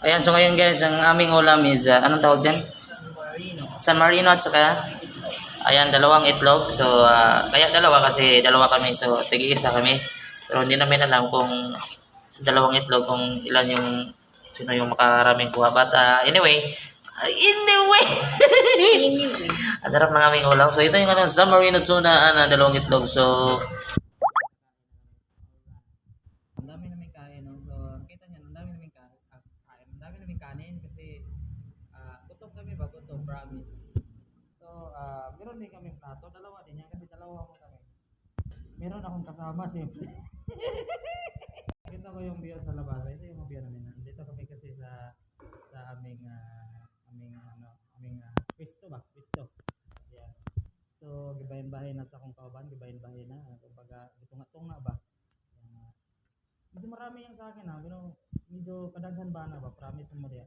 Ayan, so ngayon guys, ang aming ulam is, anong tawag dyan? San Marino at saka, ayan, dalawang itlog. So, kaya dalawa kasi dalawa kami. So, tig-isa kami. Pero hindi namin alam kung sa dalawang itlog kung ilan yung, sino yung makaraming kuha. But, anyway, ang sarap ng aming ulam. So, ito yung ano, San Marino tuna na dalawang itlog. So, ang dami namin kain, no? So, kita niyo, ang dami namin kain. Ang dami namin kanin kasi gutom kami ba? Gutom, promise. So, meron din kami plato. Dalawa din yan kasi dalawa mo kami. Meron akong kasama, siyempre. Kita ko yung view sa labas. Ito yung view namin. Dito kami kasi sa aming pwesto ba? Pwesto. Yan. So, gibahin-bahin na sa akong kauban. Gibahin-bahin na. Kumbaga, tunga-tunga ba? Medyo marami yan sa akin ha, pero medyo kadaghan ba na ba? Promise mo diya.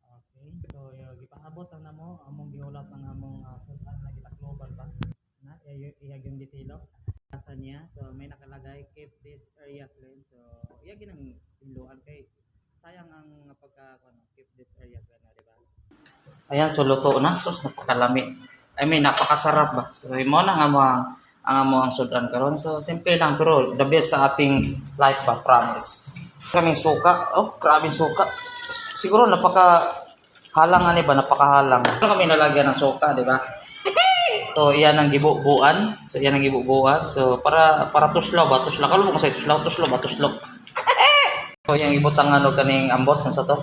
Okay, so gipaabot na mo, among giulat ng among sudan na gitakloban ba? Na, iyag yung detilo. Asa niya, so may nakalagay, keep this area clean. So, iyag yun ang hinluan kay sayang ang keep this area clean, di ba? Ayan, so luto na. Sus, napakalami. I mean, napakasarap ba? So, mo na nga mo ang sudan karon. So simple lang pero the best sa ating life ba, promise. Kaming suka. Oh, grabe suka. Siguro napaka-halang ba, napakahalang. Ito kami nalagyan ng suka, di ba? So iyan ang gibubuan. So para tuslaw ba, tuslaw. Kalo mo kasi tuslaw ba, tuslaw. So yang ibutang ano kaning ambot kung sa to.